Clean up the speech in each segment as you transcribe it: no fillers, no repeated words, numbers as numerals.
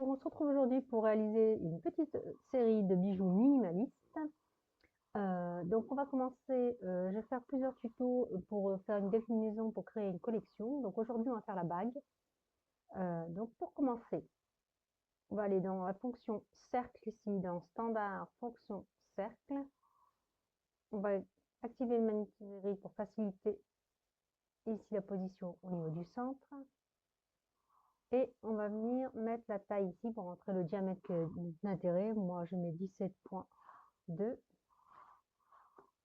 On se retrouve aujourd'hui pour réaliser une petite série de bijoux minimalistes. Donc on va commencer, je vais faire plusieurs tutos pour faire une déclinaison pour créer une collection. Donc aujourd'hui on va faire la bague. Donc pour commencer, on va aller dans la fonction cercle ici, dans standard fonction cercle. On va activer le magnétiseur pour faciliter ici la position au niveau du centre. Et on va venir mettre la taille ici pour rentrer le diamètre d'intérêt. Moi je mets 17,2.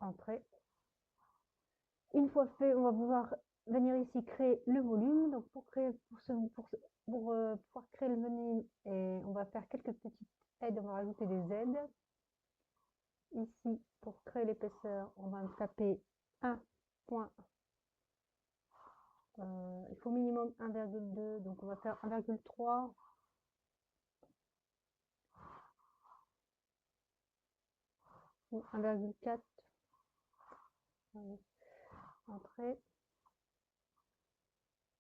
Entrée. Une fois fait, on va pouvoir venir ici créer le volume. Donc pour pouvoir créer le volume, et on va faire quelques petites aides, on va rajouter des aides. Ici, pour créer l'épaisseur, on va taper 1 point. Il faut minimum 1,2, donc on va faire 1,3. Ou 1,4. Entrée.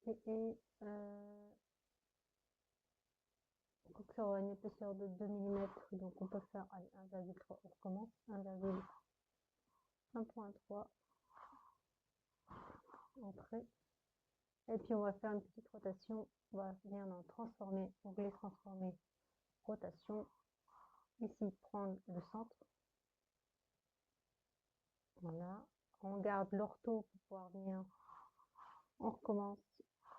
Et donc ça aura une épaisseur de 2 mm, donc on peut faire 1,3, on recommence, 1,3, entrée. Et puis on va faire une petite rotation, on va venir dans transformer, onglet transformer, rotation, ici prendre le centre, voilà, on garde l'ortho pour pouvoir venir, on recommence,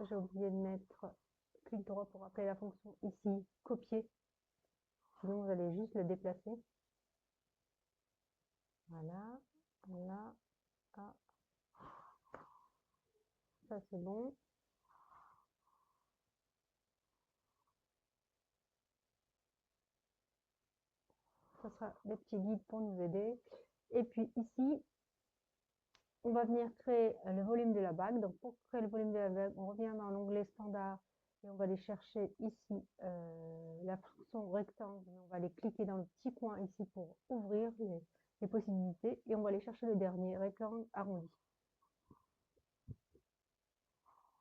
j'ai oublié de mettre clic droit pour appeler la fonction ici, copier, sinon vous allez juste le déplacer, voilà, là, ah. Ça c'est bon. Ça sera des petits guides pour nous aider. Et puis ici, on va venir créer le volume de la bague. Donc pour créer le volume de la bague, on revient dans l'onglet standard et on va aller chercher ici la fonction rectangle. On va aller cliquer dans le petit coin ici pour ouvrir les possibilités et on va aller chercher le dernier rectangle arrondi.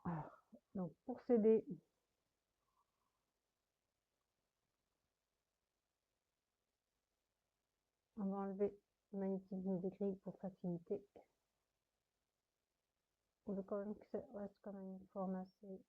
Alors, donc pour s'aider, on va enlever le magnétisme des grilles pour faciliter. On veut quand même que ça reste quand même une forme assez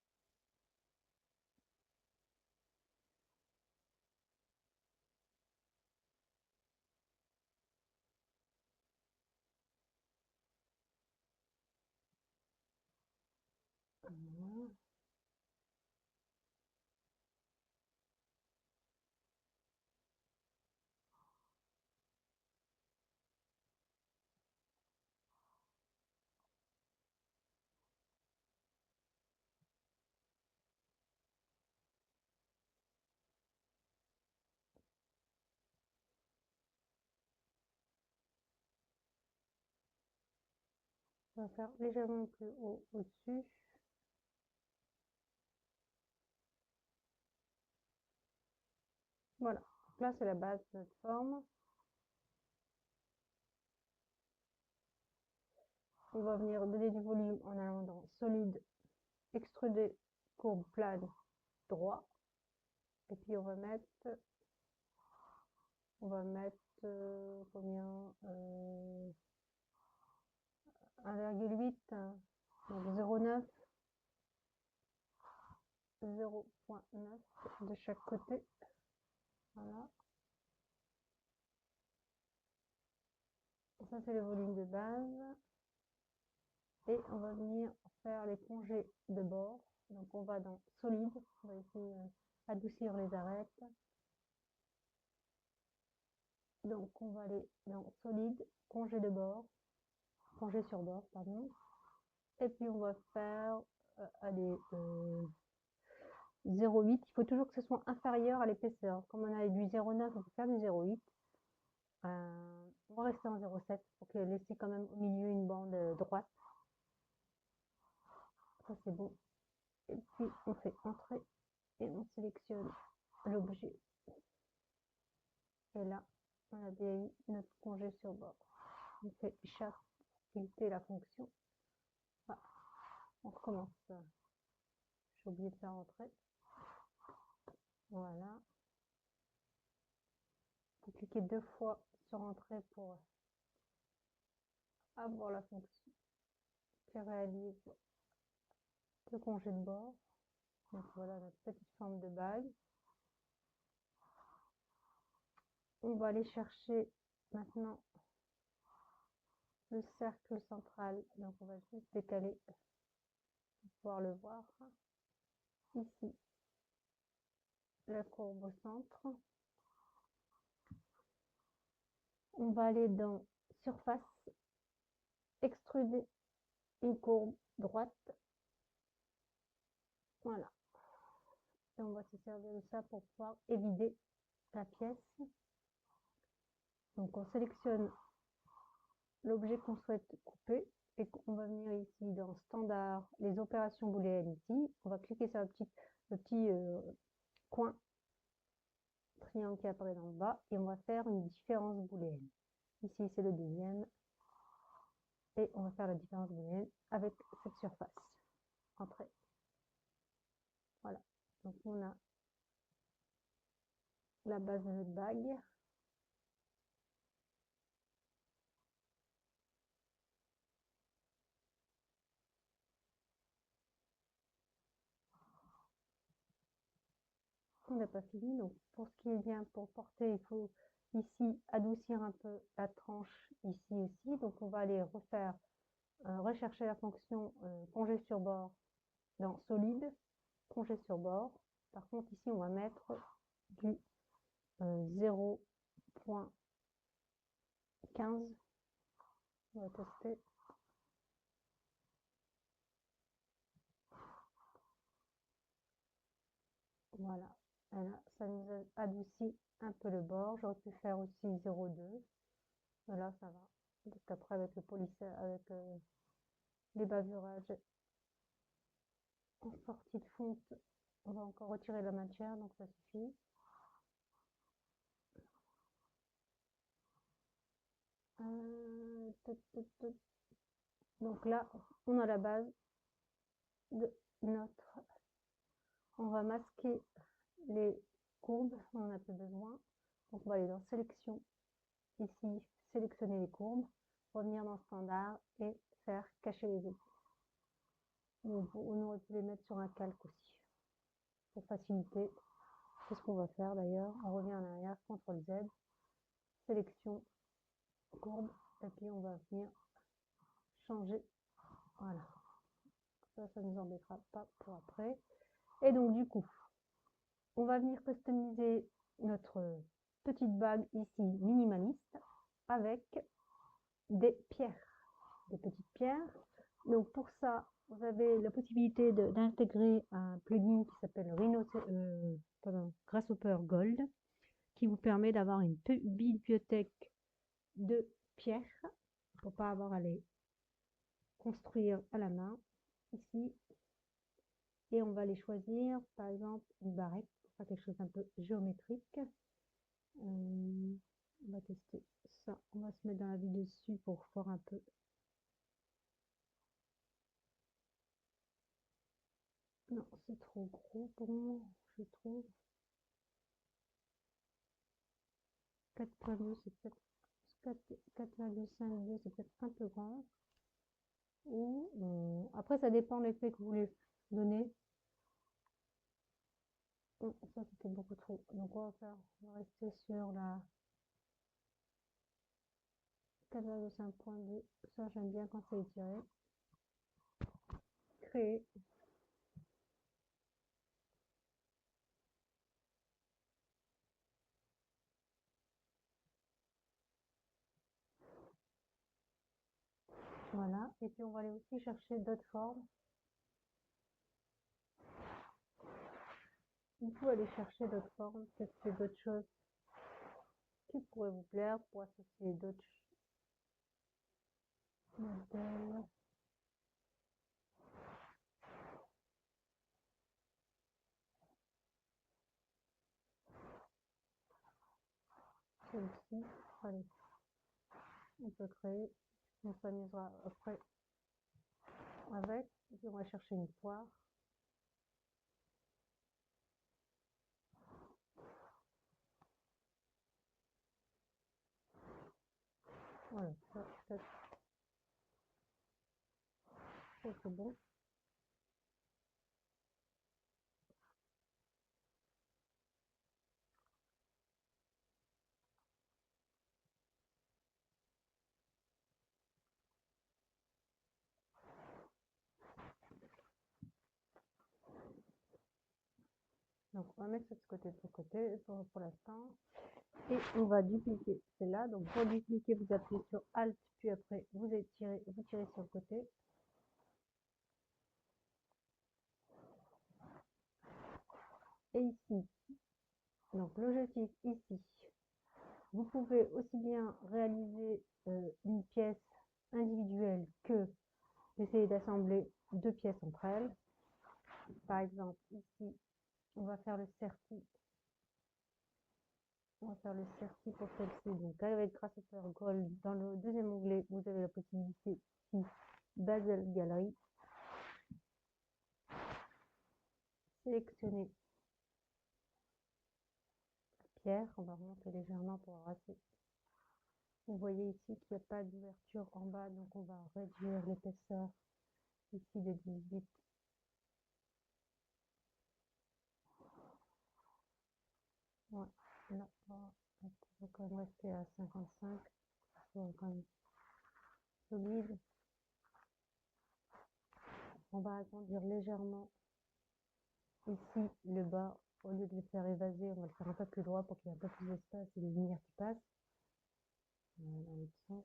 on va faire légèrement plus haut au-dessus. Voilà, donc là c'est la base de notre forme. On va venir donner du volume en allant dans solide, extruder, courbe, plane, droit. Et puis on va mettre combien 1,8, donc 0,9, 0,9 de chaque côté. Voilà. Ça c'est le volume de base. Et on va venir faire les congés de bord. Donc on va dans solide, on va essayer adoucir les arêtes. Donc on va aller dans solide, congé de bord, congé sur bord, pardon. Et puis on va faire 0,8. Il faut toujours que ce soit inférieur à l'épaisseur. Comme on a du 0,9, on peut faire du 0,8. On va rester en 0,7 pour laisser quand même au milieu une bande droite. Ça c'est bon. Et puis on fait entrer et on sélectionne l'objet. Et là, on a bien eu notre congé sur bord. On fait chaque tilter la fonction. Ah, on recommence. J'ai oublié de faire entrer. Voilà. Vous cliquez 2 fois sur Entrée pour avoir la fonction qui réalise le congé de bord. Donc voilà notre petite forme de bague. On va aller chercher maintenant le cercle central. Donc on va juste décaler pour pouvoir le voir. Ici, la courbe au centre. On va aller dans Surface, extruder une courbe droite. Voilà. Et on va se servir de ça pour pouvoir évider la pièce. Donc on sélectionne l'objet qu'on souhaite couper et on va venir ici dans Standard, les opérations booléennes ici. On va cliquer sur le petit coin triangle qui apparaît dans le bas et on va faire une différence booléenne. Ici c'est le deuxième et on va faire la différence booléenne avec cette surface. Entrée. Voilà. Donc on a la base de notre bague. On n'a pas fini, donc pour ce qui est bien pour porter, il faut ici adoucir un peu la tranche ici aussi. Donc on va aller rechercher la fonction congé sur bord dans solide, congé sur bord. Par contre ici on va mettre du 0.15. On va tester. Voilà, ça nous a adouci un peu le bord. J'aurais pu faire aussi 0,2. Voilà, ça va. Parce qu'après avec le polissage, avec les bavurages en sortie de fonte, on va encore retirer la matière, donc ça suffit. Donc là, on a la base de notre... On va masquer les courbes, on n'en a plus besoin. Donc on va aller dans Sélection, ici, sélectionner les courbes, revenir dans Standard et faire cacher les épaules. On aurait pu les mettre sur un calque aussi, pour faciliter. C'est ce qu'on va faire d'ailleurs. On revient en arrière, CTRL Z, sélection, courbe, et puis on va venir changer. Voilà. Ça ne nous embêtera pas pour après. Et donc du coup, on va venir customiser notre petite bague ici minimaliste avec des pierres, des petites pierres. Donc pour ça, vous avez la possibilité d'intégrer un plugin qui s'appelle Grasshopper Gold, qui vous permet d'avoir une bibliothèque de pierres pour pas avoir à les construire à la main ici. Et on va les choisir, par exemple, une barrette pour faire quelque chose un peu géométrique. On va tester ça. On va se mettre dans la vue dessus pour voir un peu. Non, c'est trop gros pour moi, je trouve. 4.2, c'est peut-être 4,52, c'est peut-être un peu grand. Ou après, ça dépend de l'effet que vous voulez donner. Ça, c'était beaucoup trop. Donc, on va rester sur la 4,5.2. Ça, j'aime bien quand c'est étiré. Créer. Voilà. Et puis, on va aller aussi chercher d'autres formes. Vous pouvez aller chercher d'autres formes, tester d'autres choses qui pourraient vous plaire pour associer d'autres modèles. Celle-ci, allez, on peut créer, on s'amusera après avec, et puis on va chercher une poire. Voilà, ça, c'est bon. Donc, on va mettre ce côté de côté pour l'instant. Et on va dupliquer celle-là. Donc, pour dupliquer, vous appuyez sur Alt, puis après, vous tirez sur le côté. Et ici, donc l'objectif ici, vous pouvez aussi bien réaliser une pièce individuelle que d'essayer d'assembler deux pièces entre elles. Par exemple, ici, on va faire le certi. On va faire le certi pour celle-ci. Donc, avec Grasshopper Gold, dans le deuxième onglet, vous avez la possibilité ici, Bezel Galerie. Sélectionnez la pierre. On va remonter légèrement pour avoir assez. Vous voyez ici qu'il n'y a pas d'ouverture en bas, donc on va réduire l'épaisseur ici de 18. Ouais, là, on va quand même rester à 55, soit quand même solide. On va agrandir légèrement ici le bas. Au lieu de le faire évaser, on va le faire un peu plus droit pour qu'il y ait un peu plus d'espace et de lumière qui passe. Dans l'autre sens.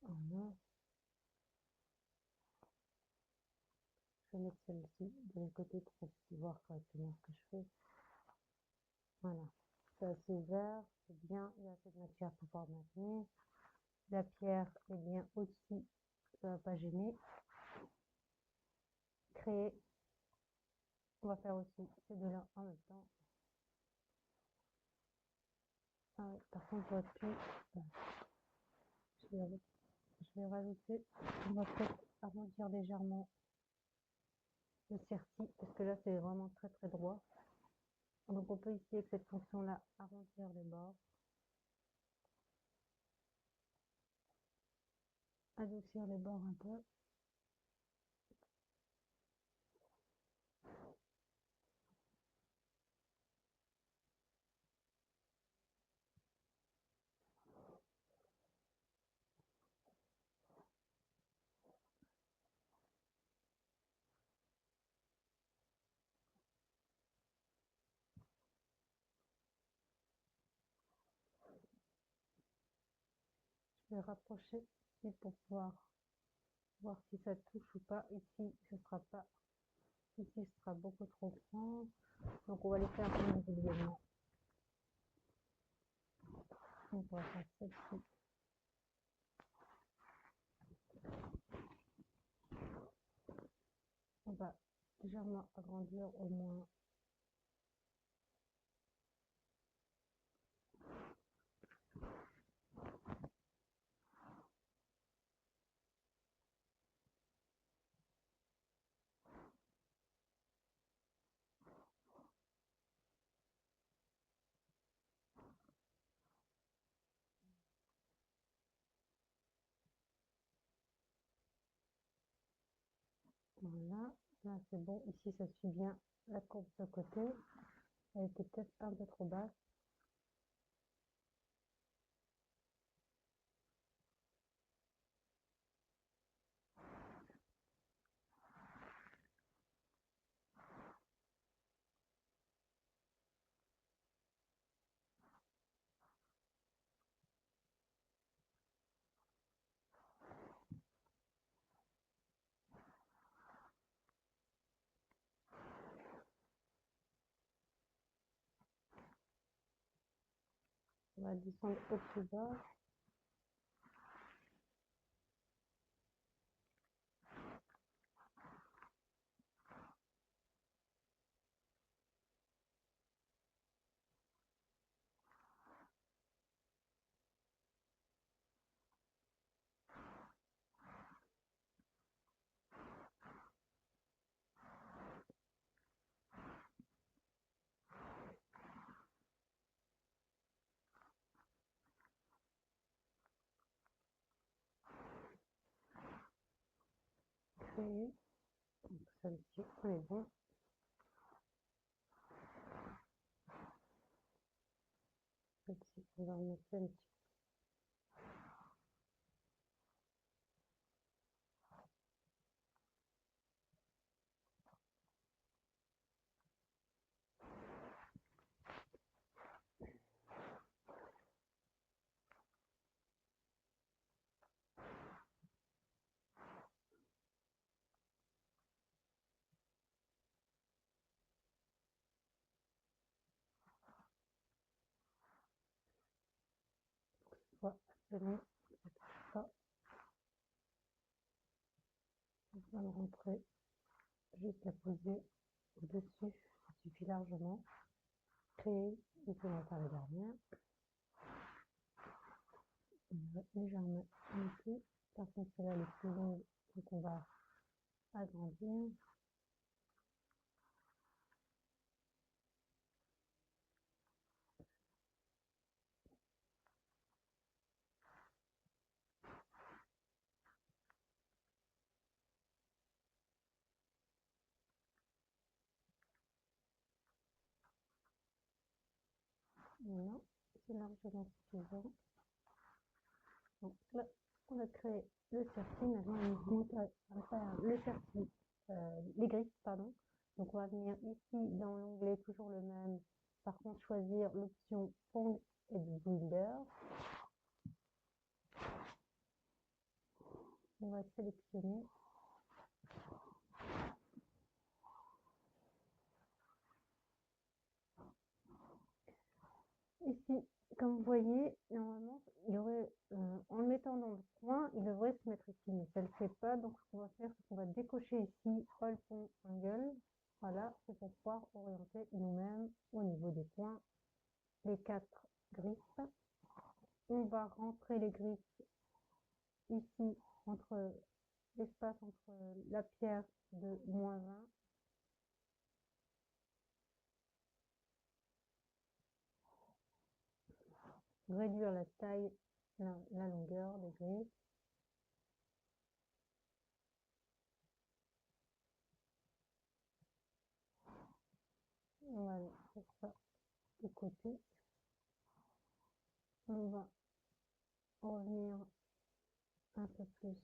Voilà. Je vais mettre celle-ci de l'autre côté pour qu'on puisse voir correctement ce que je fais. Voilà. C'est assez ouvert, c'est bien, il y a assez de matière pour pouvoir maintenir. La pierre est bien au-dessus, ça ne va pas gêner. Créer. On va faire aussi ces deux-là en même temps. Ah oui, par contre, j'aurais pu. Je vais rajouter. On va peut-être arrondir légèrement le certi, parce que là, c'est vraiment très très droit. Donc, on peut ici, avec cette fonction-là, arrondir les bords. Adoucir les bords un peu. Je vais rapprocher ici pour pouvoir voir si ça touche ou pas. Ici, ce sera pas. Ici, ce sera beaucoup trop grand. Donc, on va les faire individuellement. Donc, on va faire celle-ci. On va légèrement agrandir au moins. Voilà, là c'est bon. Ici, ça suit bien la courbe de côté. Elle était peut-être un peu trop basse. On va descendre au plus bas. créer. Donc celle-ci, on est bon. Celle-ci, on va remonter un petit peu. Voilà, c'est bon. Ça, on va le rentrer, juste la poser au-dessus, ça suffit largement. Créer une fenêtre à la dernière. On va légèrement monter. Par contre, celle-là, elle est plus longue, donc on va agrandir. Voilà, c'est largement suffisant. Donc là, on a créé le cercle. Maintenant, on va faire le cercle, les griffes, pardon. Donc on va venir ici dans l'onglet, toujours le même. Par contre, choisir l'option Font et Builder. On va sélectionner. Ici, comme vous voyez, normalement, il aurait, en le mettant dans le coin, il devrait se mettre ici, mais ça ne le fait pas. Donc, ce qu'on va faire, c'est qu'on va décocher ici All Point Angle. Voilà, c'est pour pouvoir orienter nous-mêmes au niveau des points les 4 griffes. On va rentrer les griffes ici, entre l'espace entre la pierre de -1. Réduire la taille, la longueur des griffes. On va faire ça de côté. On va revenir un peu plus.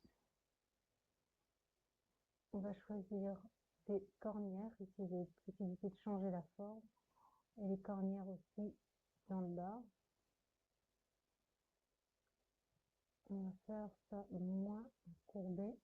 On va choisir des cornières, ici j'ai possibilité de changer la forme, et les cornières aussi dans le bas. On va faire ça moins courbé.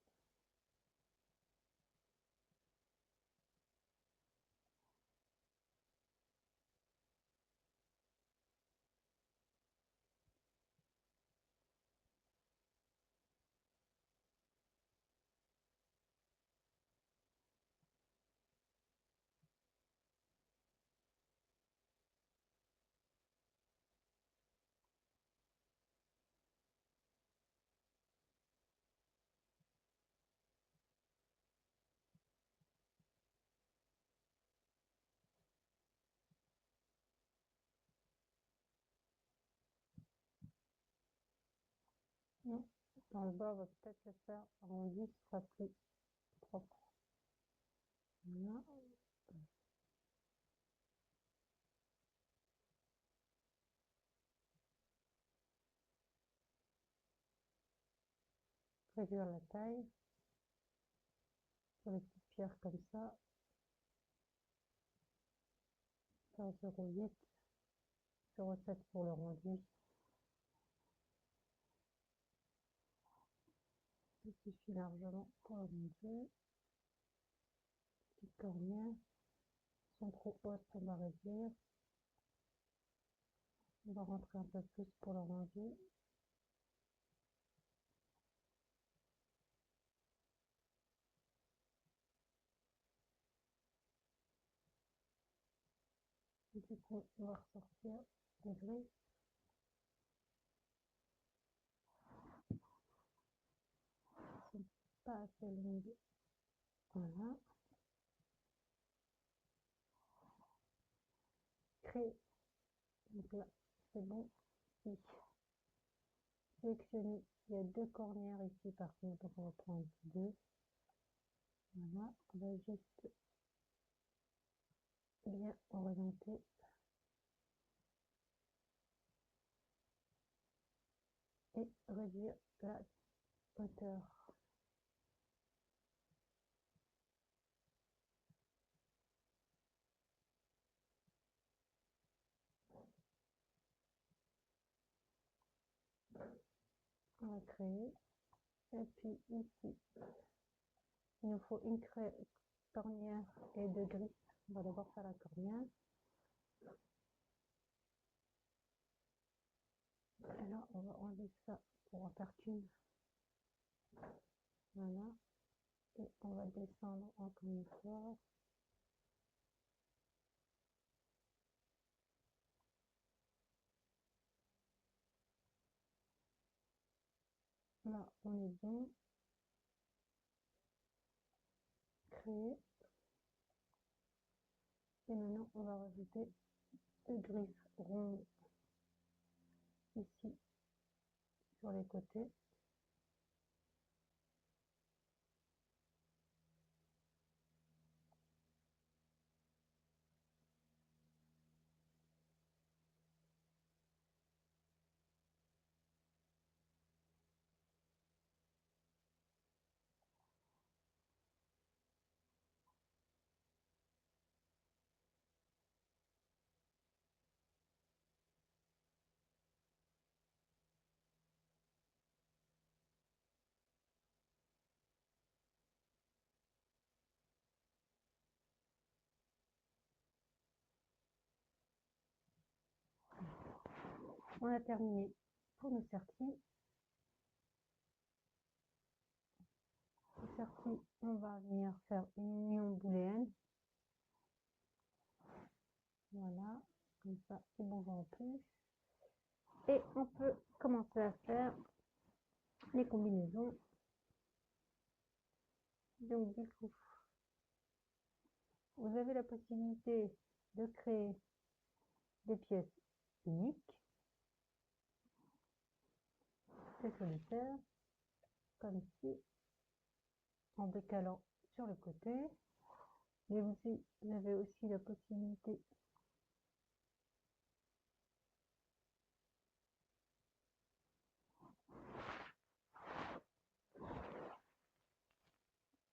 Non, dans le bas, on va peut-être le faire arrondi, ce sera plus propre. Voilà. Réduire la taille sur les petites pierres comme ça. Faire 0,8, 0,7 pour le rendu. Ça suffit largement pour le rendu. Petites cornières sont trop hautes, on va réduire. On va rentrer un peu plus pour le rendu. Et du coup, on va ressortir les griffes. Elles sont pas assez longues. Voilà. Créer. Donc là, c'est bon. Ici. Sélectionner. Il y a deux cornières ici par contre, donc on va prendre deux. Voilà, on va juste bien orienter et réduire la hauteur. On va créer. Et puis ici, il nous faut une cornière et deux griffes. On va d'abord faire la cornière. Et là, on va enlever ça pour en faire qu'une. Voilà. Et on va descendre encore une fois. Là, on est bon. Créer. Et maintenant, on va rajouter deux griffes rondes ici sur les côtés. On a terminé pour nos sertis. Les sertis, on va venir faire une union booléenne. Voilà, comme ça, ils ne bougent plus. Et on peut commencer à faire les combinaisons. Donc, du coup, vous avez la possibilité de créer des pièces uniques, des solitaires, comme ici, en décalant sur le côté. Mais vous avez aussi la possibilité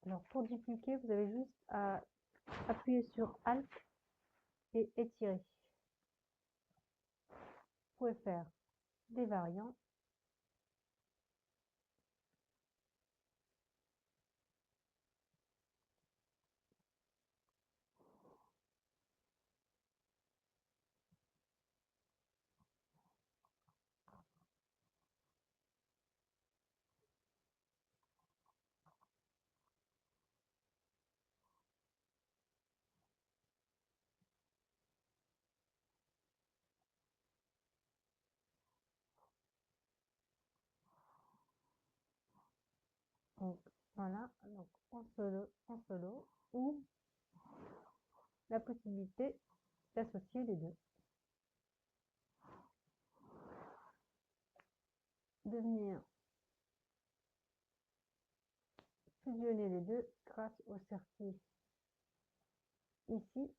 alors pour dupliquer, vous avez juste à appuyer sur Alt et étirer. Vous pouvez faire des variants. Donc voilà, donc en solo ou la possibilité d'associer les deux. De venir fusionner les deux grâce au cercle ici.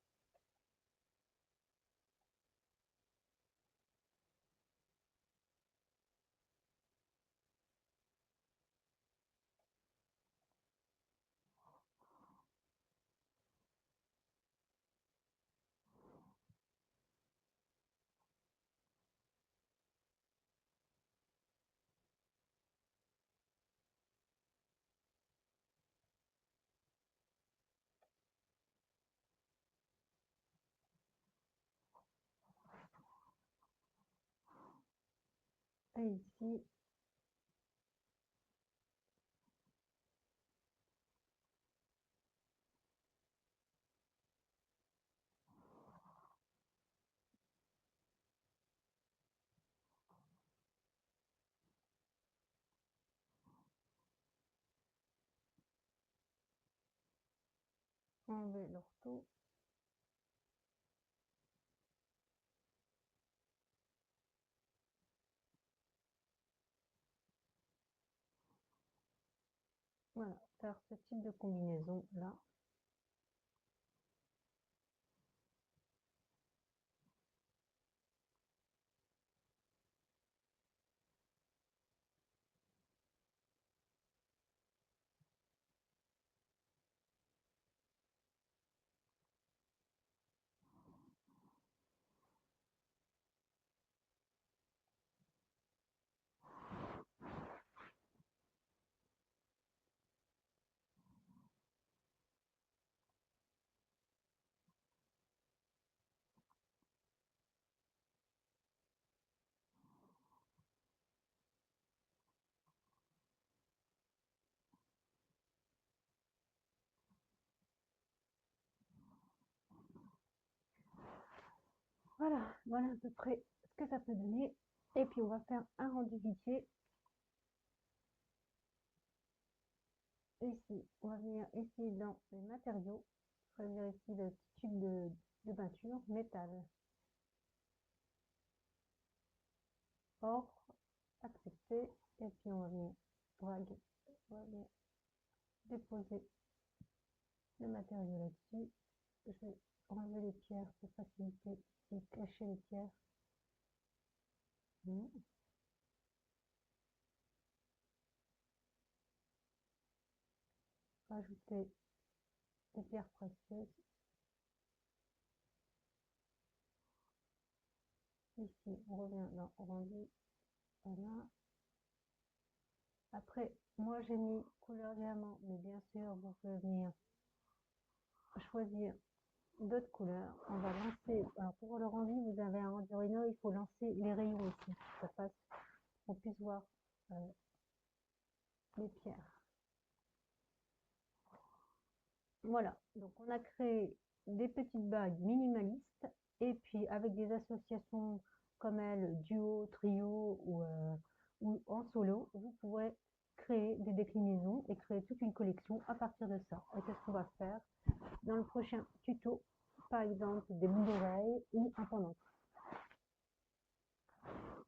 Et ici, enlever l'ortho. Voilà, faire ce type de combinaison là. Voilà, voilà à peu près ce que ça peut donner. Et puis on va faire un rendu vicié. Ici, on va venir ici dans les matériaux, choisir ici le petit tube de peinture, métal. Or, accepter, et puis on va venir draguer, on va venir déposer le matériau là-dessus. Je vais enlever les pierres pour faciliter ici, cacher les pierres. Rajouter des pierres précieuses. Ici, on revient dans rendu. Voilà. Après, moi j'ai mis couleur diamant, mais bien sûr, vous pouvez venir choisir d'autres couleurs. On va lancer, alors pour le rendu, vous avez un Arduino, il faut lancer les rayons ici, ça passe, on puisse voir les pierres. Voilà, donc on a créé des petites bagues minimalistes, et puis avec des associations comme elles, duo, trio ou en solo, vous pourrez créer des déclinaisons et créer toute une collection à partir de ça. Et qu'est-ce qu'on va faire dans le prochain tuto, par exemple des boucles d'oreilles ou un pendentif.